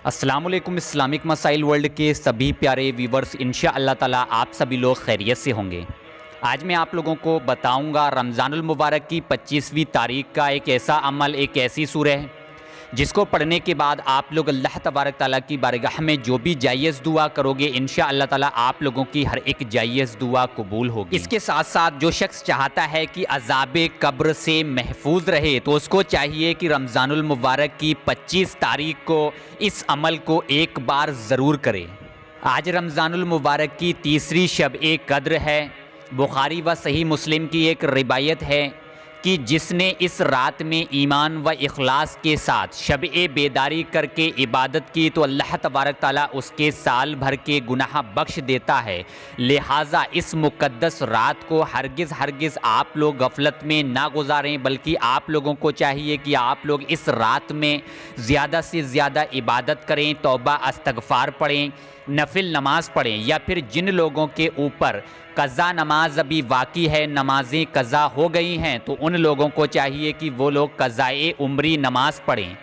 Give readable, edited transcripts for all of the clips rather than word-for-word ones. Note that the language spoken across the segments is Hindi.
अस्सलाम वालेकुम। इस्लामिक मसाइल वर्ल्ड के सभी प्यारे व्यूवर्स, इंशाअल्लाह ताला आप सभी लोग खैरियत से होंगे। आज मैं आप लोगों को बताऊंगा रमज़ानुल मुबारक की 25वीं तारीख का एक ऐसा अमल, एक ऐसी सूरह जिसको पढ़ने के बाद आप लोग अल्लाह तबारक ताला की बारगाह में जो भी जायज़ दुआ करोगे, इंशाअल्लाह ताला आप लोगों की हर एक जायज़ दुआ कबूल होगी। इसके साथ साथ जो शख्स चाहता है कि अज़ाबे कब्र से महफूज रहे, तो उसको चाहिए कि रमज़ानुल मुबारक की 25 तारीख को इस अमल को एक बार ज़रूर करे। आज रमज़ानुल मुबारक की तीसरी शब-ए कद्र है। बुखारी व सही मुस्लिम की एक रिवायत है कि जिसने इस रात में ईमान व इखलास के साथ शब-ए बेदारी करके इबादत की तो अल्लाह तबारक ताला उसके साल भर के गुनाह बख्श देता है। लिहाजा इस मुक़द्दस रात को हरगिज़ आप लोग गफलत में ना गुजारें, बल्कि आप लोगों को चाहिए कि आप लोग इस रात में ज़्यादा से ज़्यादा इबादत करें, तौबा इस्तग़फ़ार पढ़ें, नफिल नमाज पढ़ें, या फिर जिन लोगों के ऊपर कज़ा नमाज अभी बाकी है, नमाज़ें कज़ा हो गई हैं, तो उन लोगों को चाहिए कि वो लोग कज़ाए उम्री नमाज पढ़ें।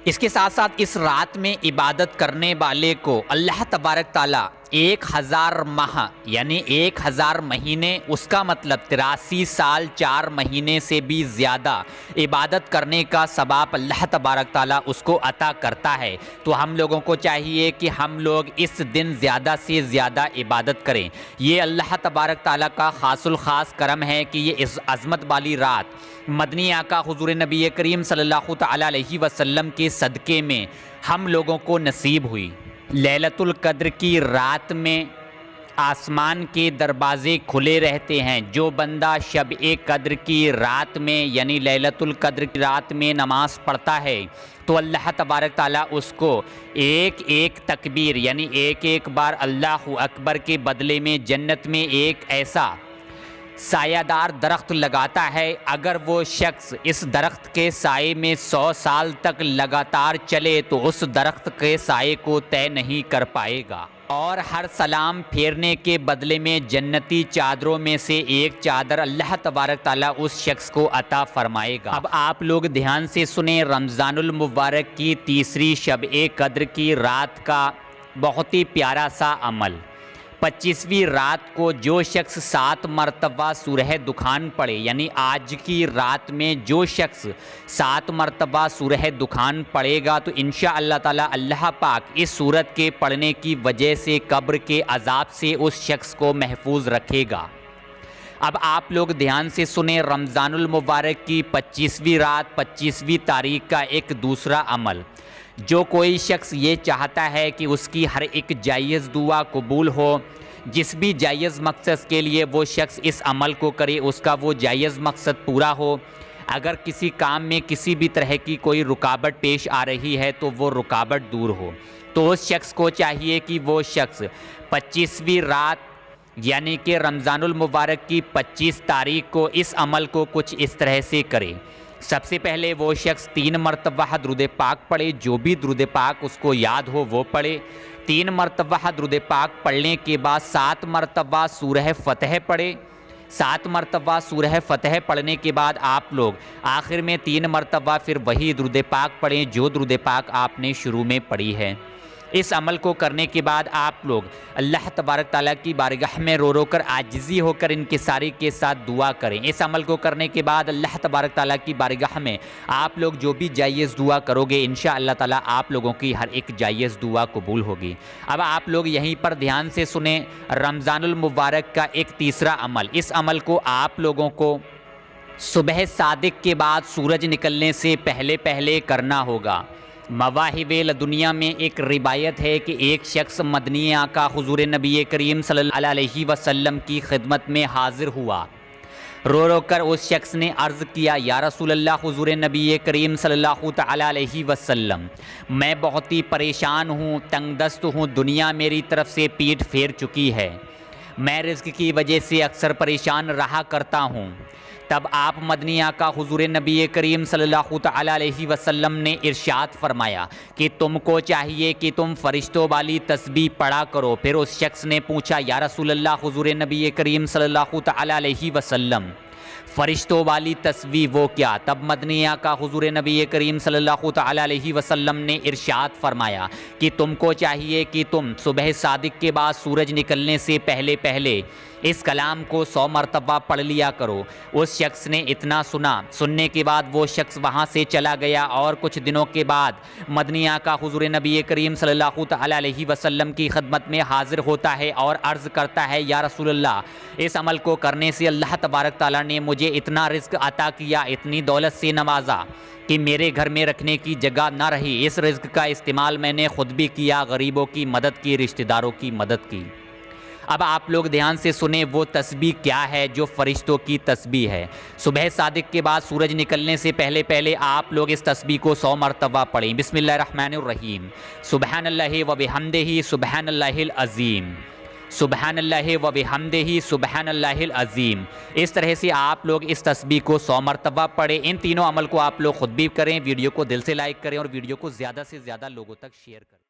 इसके साथ साथ इस रात में इबादत करने वाले को अल्लाह तबारक ताला 1000 माह यानी 1000 महीने, उसका मतलब 83 साल 4 महीने से भी ज़्यादा इबादत करने का सवाब अल्लाह तबारक ताला उसको अता करता है। तो हम लोगों को चाहिए कि हम लोग इस दिन ज़्यादा से ज़्यादा इबादत करें। ये अल्लाह तबारक ताला का ख़ासुल ख़ास करम है कि ये इस अज़मत वाली रात मदनी आका हुज़ूर नबी करीम सल्लल्लाहु तआला अलैहि वसल्लम के सदक़े में हम लोगों को नसीब हुई। लैलतुल कद्र की रात में आसमान के दरवाज़े खुले रहते हैं। जो बंदा शब-ए कद्र की रात में यानी लैलतुल कद्र की रात में नमाज़ पढ़ता है तो अल्लाह तबारक ताला उसको एक एक तकबीर यानी एक एक बार अल्लाहु अकबर के बदले में जन्नत में एक ऐसा सायादार दरख्त लगाता है। अगर वो शख्स इस दरख्त के साए में 100 साल तक लगातार चले तो उस दरख्त के साए को तय नहीं कर पाएगा, और हर सलाम फेरने के बदले में जन्नती चादरों में से एक चादर अल्लाह तबारक ताला उस शख्स को अता फरमाएगा। अब आप लोग ध्यान से सुने, रमज़ानुल मुबारक की तीसरी शब-ए कद्र की रात का बहुत ही प्यारा सा अमल। 25वीं रात को जो शख्स 7 मरतबा सूरह दुखान पढ़े, यानी आज की रात में जो शख्स 7 मरतबा सूरह दुखान पढ़ेगा तो इंशाअल्लाह ताला अल्लाह पाक इस सूरत के पढ़ने की वजह से कब्र के अजाब से उस शख्स को महफूज रखेगा। अब आप लोग ध्यान से सुने, रमज़ानुल मुबारक की 25वीं रात 25वीं तारीख का एक दूसरा अमल। जो कोई शख्स ये चाहता है कि उसकी हर एक जायज़ दुआ कबूल हो, जिस भी जायज़ मकसद के लिए वो शख्स इस अमल को करे उसका वो जायज़ मकसद पूरा हो। अगर किसी काम में किसी भी तरह की कोई रुकावट पेश आ रही है तो वो रुकावट दूर हो, तो उस शख्स को चाहिए कि वो शख्स 25वीं रात यानी कि रमज़ानुल मुबारक की 25 तारीख को इस अमल को कुछ इस तरह से करे। सबसे पहले वो शख्स 3 मरतबा दुरूद पाक पढ़े, जो भी दुरूद पाक उसको याद हो वो पढ़े। 3 मरतबा दुरूद पाक पढ़ने के बाद 7 मरतबा सूरह फ़तह पढ़े। 7 मरतबा सूरह फ़तह पढ़ने के बाद आप लोग आखिर में 3 मरतबा फिर वही दुरूद पाक पढ़ें जो दुरूद पाक आपने शुरू में पढ़ी है। इस अमल को करने के बाद आप लोग अल्लाह तबारक ताला की बारगाह में रो रो कर आजिज़ी होकर इनकिसारी के साथ दुआ करें। इस अमल को करने के बाद अल्लाह तबारक ताला की बारगाह में आप लोग जो भी जायज़ दुआ करोगे इंशाअल्लाह ताला आप लोगों की हर एक जायज़ दुआ कबूल होगी। अब आप लोग यहीं पर ध्यान से सुने, रमज़ानुल मुबारक का एक तीसरा अमल। इस अमल को आप लोगों को सुबह सादिक के बाद सूरज निकलने से पहले पहले करना होगा। मवाहिबे दुनिया में एक रिवायत है कि एक शख्स मदनी आका हुज़ूर नबी करीम सल्लल्लाहु अलैहि वसल्लम की खिदमत में हाजिर हुआ। रो रो कर उस शख्स ने अर्ज़ किया, या रसूलल्लाह हुज़ूर नबी करीम सल्लल्लाहु तआला अलैहि वसल्लम, मैं बहुत ही परेशान हूँ, तंगदस्त हूँ, दुनिया मेरी तरफ से पीठ फेर चुकी है, मैं रिज़्क़ की वजह से अक्सर परेशान रहा करता हूँ। तब आप मदनी आका हुज़ूर नबी करीम सल्लल्लाहु तआला अलैहि वसल्लम ने इरशाद फरमाया कि तुमको चाहिए कि तुम फ़रिश्तों वाली तस्बीह पढ़ा करो। फिर उस शख्स ने पूछा, या रसूलल्लाह हुज़ूर नबी करीम सल्लल्लाहु तआला अलैहि वसल्लम, फ़रिश्तों वाली तस्बीह वो क्या। तब मदनी आका हुज़ूर नबी करीम सल्लल्लाहु तआला अलैहि वसल्लम ने इरशाद फरमाया कि तुमको चाहिए कि तुम सुबह सादिक के बाद सूरज निकलने से पहले पहले इस कलाम को 100 मरतबा पढ़ लिया करो। उस शख्स ने इतना सुना, सुनने के बाद वो शख्स वहाँ से चला गया और कुछ दिनों के बाद मदनी आका हुज़ूर नबी करीम सल्लल्लाहु तआला अलैहि वसल्लम की खिदमत में हाजिर होता है और अर्ज़ करता है, या रसूलल्लाह, इस अमल को करने से अल्लाह तबारक ताला ने मुझे इतना रिज़्क़ अता किया, इतनी दौलत से नवाजा कि मेरे घर में रखने की जगह ना रही। इस रिज़्क़ का इस्तेमाल मैंने ख़ुद भी किया, गरीबों की मदद की, रिश्तेदारों की मदद की। अब आप लोग ध्यान से सुने वो तस्बीह क्या है जो फ़रिश्तों की तस्बीह है। सुबह सादिक के बाद सूरज निकलने से पहले पहले आप लोग इस तस्बीह को 100 मरतबा पढ़ें। बिस्मिल्लाहिर्रहमानिर्रहीम। सुबहानल्लाहि व बिहम्दिही सुबहानल्लाहिल अज़ीम, सुबहानल्लाहि व बिहम्दिही सुबहानल्लाहिल अज़ीम। इस तरह से आप लोग इस तस्बीह को 100 मरतबा पढ़ें। इन तीनों अमल को आप लोग ख़ुद भी करें, वीडियो को दिल से लाइक करें और वीडियो को ज़्यादा से ज़्यादा लोगों तक शेयर करें।